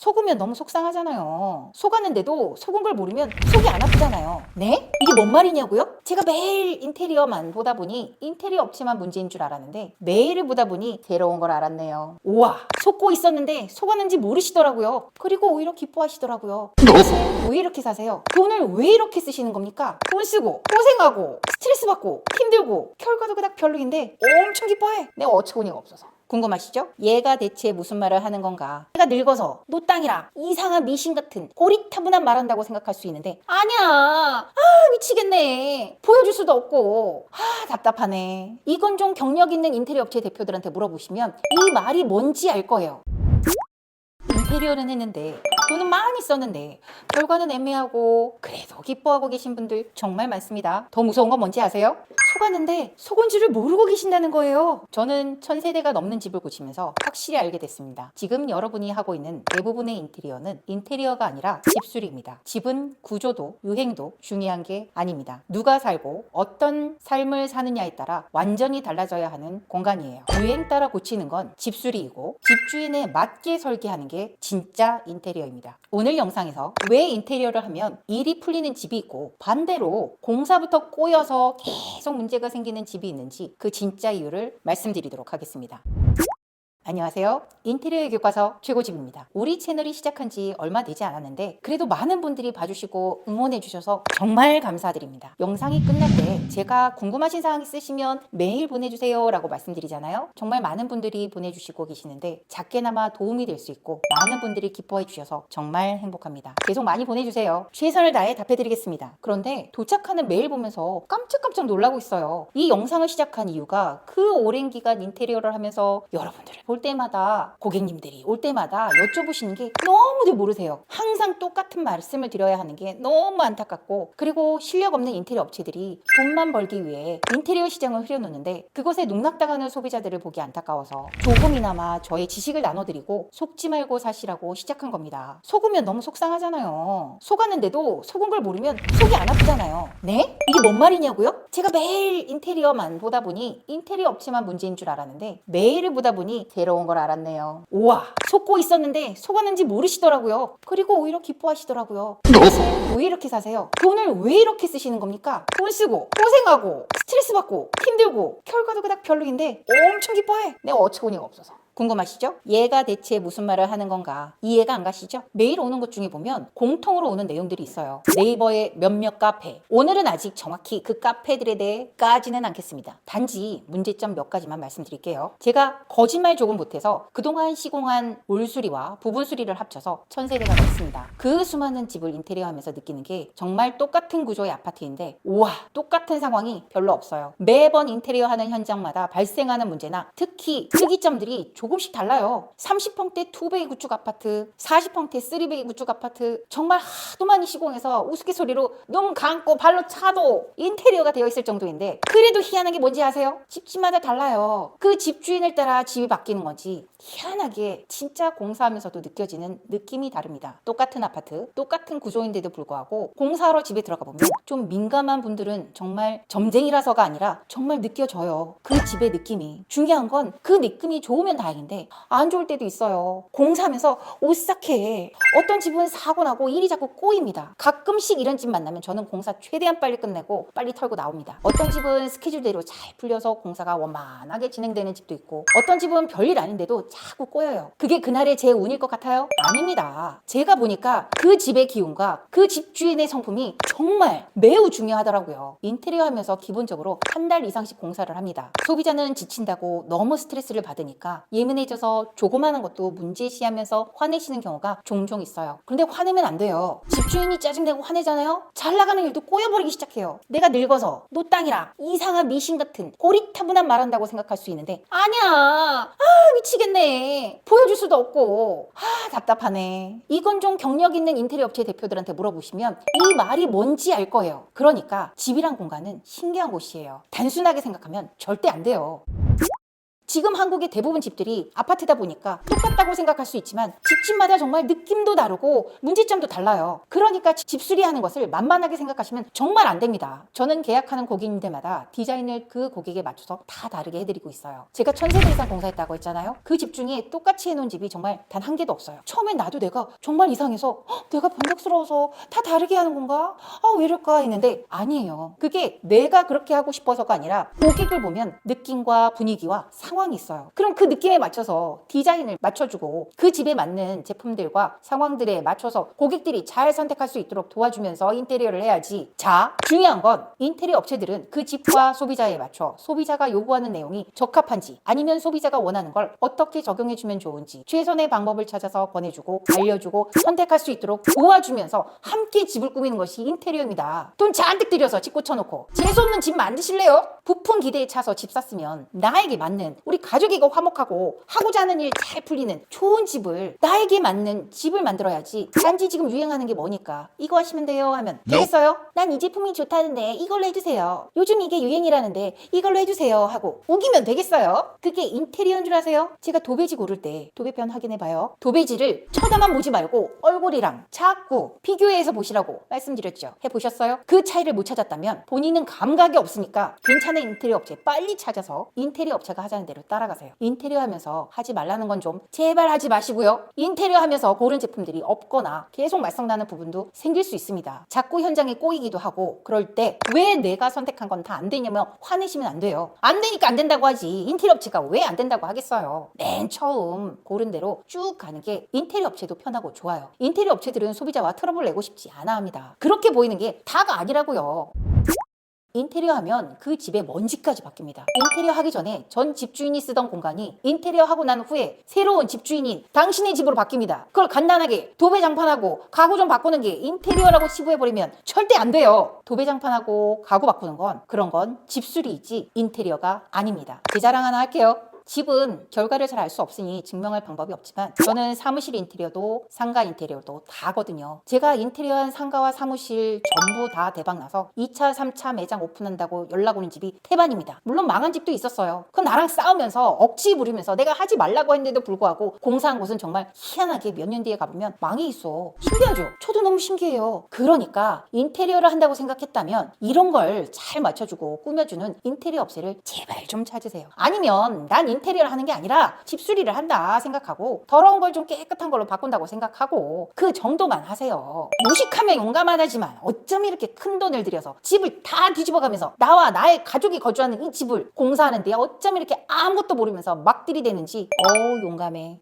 속으면 너무 속상하잖아요. 속았는데도 속은 걸 모르면 속이 안 아프잖아요. 네? 이게 뭔 말이냐고요? 제가 매일 인테리어만 보다 보니 인테리어 업체만 문제인 줄 알았는데 매일을 보다 보니 새로운 걸 알았네요. 우와, 속고 있었는데 속았는지 모르시더라고요. 그리고 오히려 기뻐하시더라고요. 도대체 왜 이렇게 사세요? 돈을 왜 이렇게 쓰시는 겁니까? 돈 쓰고 고생하고 스트레스 받고 힘들고 결과도 그닥 별로인데 엄청 기뻐해. 내가 어처구니가 없어서. 궁금하시죠? 얘가 대체 무슨 말을 하는 건가? 내가 늙어서 노땅이랑 이상한 미신 같은 고리타분한 말 한다고 생각할 수 있는데 아니야. 미치겠네. 보여줄 수도 없고. 답답하네. 이건 좀 경력 있는 인테리어 업체 대표들한테 물어보시면 이 말이 뭔지 알 거예요. 인테리어는 했는데 돈은 많이 썼는데 결과는 애매하고 그래도 기뻐하고 계신 분들 정말 많습니다. 더 무서운 건 뭔지 아세요? 속았는데 속은 줄을 모르고 계신다는 거예요. 저는 1000세대가 넘는 집을 고치면서 확실히 알게 됐습니다. 지금 여러분이 하고 있는 대부분의 인테리어는 인테리어가 아니라 집수리입니다. 집은 구조도 유행도 중요한 게 아닙니다. 누가 살고 어떤 삶을 사느냐에 따라 완전히 달라져야 하는 공간이에요. 유행 따라 고치는 건 집수리이고 집주인에 맞게 설계하는 게 진짜 인테리어입니다. 오늘 영상에서 왜 인테리어를 하면 일이 풀리는 집이 있고 반대로 공사부터 꼬여서 계속 문제가 생기는 집이 있는지 그 진짜 이유를 말씀드리도록 하겠습니다. 안녕하세요. 인테리어 교과서 최고집입니다. 우리 채널이 시작한 지 얼마 되지 않았는데 그래도 많은 분들이 봐주시고 응원해 주셔서 정말 감사드립니다. 영상이 끝날 때 제가 궁금하신 사항 있으시면 메일 보내주세요 라고 말씀드리잖아요. 정말 많은 분들이 보내주시고 계시는데 작게나마 도움이 될 수 있고 많은 분들이 기뻐해 주셔서 정말 행복합니다. 계속 많이 보내주세요. 최선을 다해 답해드리겠습니다. 그런데 도착하는 메일 보면서 깜짝깜짝 놀라고 있어요. 이 영상을 시작한 이유가 그 오랜 기간 인테리어를 하면서 여러분들을 볼 때마다 고객님들이 올 때마다 여쭤보시는 게 너무들 모르세요. 항상 똑같은 말씀을 드려야 하는 게 너무 안타깝고 그리고 실력 없는 인테리어 업체들이 돈만 벌기 위해 인테리어 시장을 흐려놓는데 그것에 농락당하는 소비자들을 보기 안타까워서 조금이나마 저의 지식을 나눠드리고 속지 말고 사시라고 시작한 겁니다. 속으면 너무 속상하잖아요. 속았는데도 속은 걸 모르면 속이 안 아프잖아요. 네? 이게 뭔 말이냐고요? 제가 매일 인테리어만 보다 보니 인테리어 업체만 문제인 줄 알았는데 매일을 보다 보니 새로운 걸 알았네요. 우와, 속고 있었는데 속았는지 모르시더라고요. 그리고 오히려 기뻐하시더라고요. 도대체 왜 이렇게 사세요? 돈을 왜 이렇게 쓰시는 겁니까? 돈 쓰고 고생하고 스트레스 받고 힘들고 결과도 그닥 별로인데 엄청 기뻐해. 내가 어처구니가 없어서. 궁금하시죠? 얘가 대체 무슨 말을 하는 건가? 이해가 안 가시죠? 매일 오는 것 중에 보면 공통으로 오는 내용들이 있어요. 네이버의 몇몇 카페. 오늘은 아직 정확히 그 카페들에 대해 까지는 않겠습니다. 단지 문제점 몇 가지만 말씀드릴게요. 제가 거짓말 조금 못해서 그동안 시공한 올수리와 부분수리를 합쳐서 1000세대가 넘습니다. 그 수많은 집을 인테리어하면서 느끼는 게 정말 똑같은 구조의 아파트인데 우와, 똑같은 상황이 별로 없어요. 매번 인테리어하는 현장마다 발생하는 문제나 특히 특이점들이 조금씩 달라요. 30평대 2베이 구축 아파트, 40평대 3베이 구축 아파트 정말 하도 많이 시공해서 우스갯소리로 눈 감고 발로 차도 인테리어가 되어 있을 정도인데 그래도 희한한 게 뭔지 아세요? 집집마다 달라요. 그 집주인을 따라 집이 바뀌는 거지 희한하게 진짜 공사하면서도 느껴지는 느낌이 다릅니다. 똑같은 아파트, 똑같은 구조인데도 불구하고 공사하러 집에 들어가 보면 좀 민감한 분들은 정말 점쟁이라서가 아니라 정말 느껴져요. 그 집의 느낌이. 중요한 건 그 느낌이 좋으면 다행인데 안 좋을 때도 있어요. 공사하면서 오싹해. 어떤 집은 사고 나고 일이 자꾸 꼬입니다. 가끔씩 이런 집 만나면 저는 공사 최대한 빨리 끝내고 빨리 털고 나옵니다. 어떤 집은 스케줄대로 잘 풀려서 공사가 원만하게 진행되는 집도 있고 어떤 집은 별일 아닌데도 자꾸 꼬여요. 그게 그날의 제 운일 것 같아요? 아닙니다. 제가 보니까 그 집의 기운과 그 집주인의 성품이 정말 매우 중요하더라고요. 인테리어 하면서 기본적으로 한 달 이상씩 공사를 합니다. 소비자는 지친다고 너무 스트레스를 받으니까 예민해져서 조그마한 것도 문제시하면서 화내시는 경우가 종종 있어요. 그런데 화내면 안 돼요. 집주인이 짜증내고 화내잖아요? 잘 나가는 일도 꼬여버리기 시작해요. 내가 늙어서 노땅이랑 이상한 미신 같은 고리타분한 말 한다고 생각할 수 있는데 아니야. 미치겠네. 보여줄 수도 없고. 답답하네. 이건 좀 경력 있는 인테리어 업체 대표들한테 물어보시면 이 말이 뭔지 알 거예요. 그러니까 집이란 공간은 신기한 곳이에요. 단순하게 생각하면 절대 안 돼요. 지금 한국의 대부분 집들이 아파트다 보니까 똑같다고 생각할 수 있지만 집집마다 정말 느낌도 다르고 문제점도 달라요. 그러니까 집수리하는 것을 만만하게 생각하시면 정말 안 됩니다. 저는 계약하는 고객님들마다 디자인을 그 고객에 맞춰서 다 다르게 해드리고 있어요. 제가 1000세대 이상 공사했다고 했잖아요. 그 집 중에 똑같이 해놓은 집이 정말 단 한 개도 없어요. 처음엔 나도 내가 정말 이상해서 내가 변덕스러워서 다 다르게 하는 건가? 왜 이럴까 했는데 아니에요. 그게 내가 그렇게 하고 싶어서가 아니라 고객을 보면 느낌과 분위기와 상황이 있어요. 그럼 그 느낌에 맞춰서 디자인을 맞춰주고 그 집에 맞는 제품들과 상황들에 맞춰서 고객들이 잘 선택할 수 있도록 도와주면서 인테리어를 해야지. 자, 중요한 건 인테리어 업체들은 그 집과 소비자에 맞춰 소비자가 요구하는 내용이 적합한지 아니면 소비자가 원하는 걸 어떻게 적용해주면 좋은지 최선의 방법을 찾아서 권해주고 알려주고 선택할 수 있도록 도와주면서 함께 집을 꾸미는 것이 인테리어입니다. 돈 잔뜩 들여서 집 고쳐놓고 재수없는 집 만드실래요? 부푼 기대에 차서 집 샀으면 나에게 맞는 우리 가족이가 화목하고 하고자 하는 일 잘 풀리는 좋은 집을 나에게 맞는 집을 만들어야지. 단지 지금 유행하는 게 뭐니까 이거 하시면 돼요 하면 되겠어요? 난 이 제품이 좋다는데 이걸로 해주세요. 요즘 이게 유행이라는데 이걸로 해주세요 하고 우기면 되겠어요? 그게 인테리어인 줄 아세요? 제가 도배지 고를 때 도배편 확인해봐요. 도배지를 쳐다만 보지 말고 얼굴이랑 자꾸 비교해서 보시라고 말씀드렸죠. 해보셨어요? 그 차이를 못 찾았다면 본인은 감각이 없으니까 괜찮은 인테리어 업체 빨리 찾아서 인테리어 업체가 하자는 대로 따라가세요. 인테리어 하면서 하지 말라는 건 좀 제발 하지 마시고요. 인테리어 하면서 고른 제품들이 없거나 계속 말썽나는 부분도 생길 수 있습니다. 자꾸 현장에 꼬이기도 하고 그럴 때 왜 내가 선택한 건 다 안 되냐면 화내시면 안 돼요. 안 되니까 안 된다고 하지 인테리어 업체가 왜 안 된다고 하겠어요. 맨 처음 고른 대로 쭉 가는 게 인테리어 업체도 편하고 좋아요. 인테리어 업체들은 소비자와 트러블 내고 싶지 않아 합니다. 그렇게 보이는 게 다가 아니라고요. 인테리어 하면 그 집의 먼지까지 바뀝니다. 인테리어 하기 전에 전 집주인이 쓰던 공간이 인테리어 하고 난 후에 새로운 집주인인 당신의 집으로 바뀝니다. 그걸 간단하게 도배장판하고 가구 좀 바꾸는 게 인테리어라고 치부해버리면 절대 안 돼요. 도배장판하고 가구 바꾸는 건 그런 건 집수리이지 인테리어가 아닙니다. 제 자랑 하나 할게요. 집은 결과를 잘 알 수 없으니 증명할 방법이 없지만 저는 사무실 인테리어도 상가 인테리어도 다 하거든요. 제가 인테리어한 상가와 사무실 전부 다 대박나서 2차, 3차 매장 오픈한다고 연락 오는 집이 태반입니다. 물론 망한 집도 있었어요. 그건 나랑 싸우면서 억지 부리면서 내가 하지 말라고 했는데도 불구하고 공사한 곳은 정말 희한하게 몇 년 뒤에 가보면 망해 있어. 신기하죠? 저도 너무 신기해요. 그러니까 인테리어를 한다고 생각했다면 이런 걸 잘 맞춰주고 꾸며주는 인테리어 업체를 제발 좀 찾으세요. 아니면 난 인테리어를 하는 게 아니라 집수리를 한다 생각하고 더러운 걸 좀 깨끗한 걸로 바꾼다고 생각하고 그 정도만 하세요. 무식하면 용감하다지만 어쩜 이렇게 큰 돈을 들여서 집을 다 뒤집어가면서 나와 나의 가족이 거주하는 이 집을 공사하는데 어쩜 이렇게 아무것도 모르면서 막 들이대는지 용감해.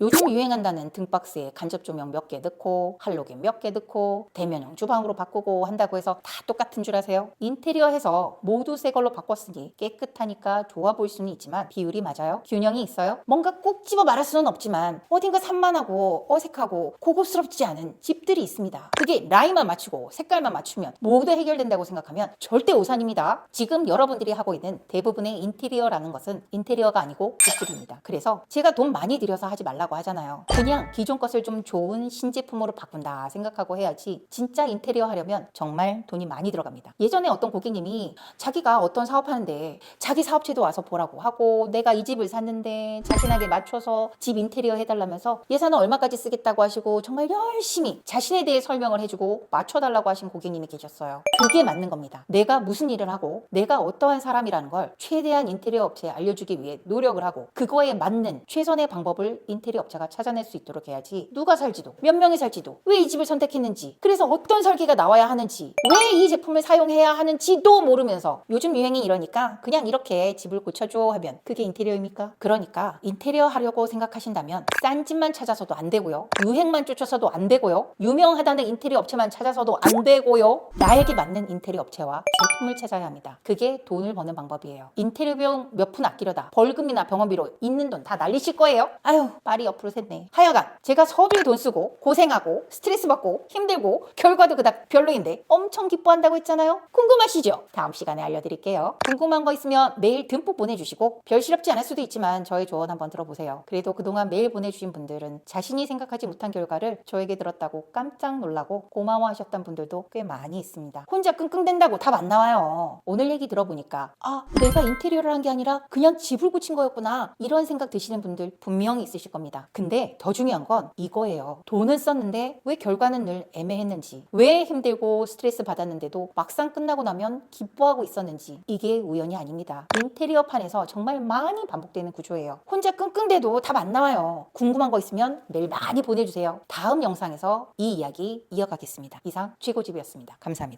요즘 유행한다는 등박스에 간접 조명 몇 개 넣고 할로겐 몇 개 넣고 대면형 주방으로 바꾸고 한다고 해서 다 똑같은 줄 아세요? 인테리어 해서 모두 새 걸로 바꿨으니 깨끗하니까 좋아 보일 수는 있지만 비율이 맞아요? 균형이 있어요? 뭔가 꼭 집어 말할 수는 없지만 어딘가 산만하고 어색하고 고급스럽지 않은 집들이 있습니다. 그게 라인만 맞추고 색깔만 맞추면 모두 해결된다고 생각하면 절대 오산입니다. 지금 여러분들이 하고 있는 대부분의 인테리어라는 것은 인테리어가 아니고 집들이입니다. 그래서 제가 돈 많이 들여서 하지 말라고 하잖아요. 그냥 기존 것을 좀 좋은 신제품으로 바꾼다 생각하고 해야지 진짜 인테리어 하려면 정말 돈이 많이 들어갑니다. 예전에 어떤 고객님이 자기가 어떤 사업하는데 자기 사업체도 와서 보라고 하고 내가 이 집을 샀는데 자신에게 맞춰서 집 인테리어 해달라면서 예산은 얼마까지 쓰겠다고 하시고 정말 열심히 자신에 대해 설명을 해주고 맞춰달라고 하신 고객님이 계셨어요. 그게 맞는 겁니다. 내가 무슨 일을 하고 내가 어떠한 사람이라는 걸 최대한 인테리어 업체에 알려주기 위해 노력을 하고 그거에 맞는 최선의 방법을 인테리어 업체가 찾아낼 수 있도록 해야지 누가 살지도 몇 명이 살지도 왜 이 집을 선택했는지 그래서 어떤 설계가 나와야 하는지 왜 이 제품을 사용해야 하는지도 모르면서 요즘 유행이 이러니까 그냥 이렇게 집을 고쳐줘 하면 그게 인테리어입니까? 그러니까 인테리어 하려고 생각하신다면 싼 집만 찾아서도 안 되고요. 유행만 쫓아서도 안 되고요. 유명하다는 인테리어 업체만 찾아서도 안 되고요. 나에게 맞는 인테리어 업체와 제품을 찾아야 합니다. 그게 돈을 버는 방법이에요. 인테리어 비용 몇 푼 아끼려다 벌금이나 병원비로 있는 돈 다 날리실 거예요. 아유 말이 옆으로 샜네. 하여간 제가 서두에 돈 쓰고 고생하고 스트레스 받고 힘들고 결과도 그닥 별로인데 엄청 기뻐한다고 했잖아요. 궁금하시죠? 다음 시간에 알려드릴게요. 궁금한 거 있으면 메일 듬뿍 보내주시고 별시럽지 않을 수도 있지만 저의 조언 한번 들어보세요. 그래도 그동안 메일 보내주신 분들은 자신이 생각하지 못한 결과를 저에게 들었다고 깜짝 놀라고 고마워하셨던 분들도 꽤 많이 있습니다. 혼자 끙끙댄다고 답 안 나와요. 오늘 얘기 들어보니까 내가 인테리어를 한 게 아니라 그냥 집을 고친 거였구나 이런 생각 드시는 분들 분명히 있으실 겁니다. 근데 더 중요한 건 이거예요. 돈을 썼는데 왜 결과는 늘 애매했는지, 왜 힘들고 스트레스 받았는데도 막상 끝나고 나면 기뻐하고 있었는지, 이게 우연이 아닙니다. 인테리어 판에서 정말 많이 반복되는 구조예요. 혼자 끙끙대도 답 안 나와요. 궁금한 거 있으면 메일 많이 보내주세요. 다음 영상에서 이 이야기 이어가겠습니다. 이상 최고집이었습니다. 감사합니다.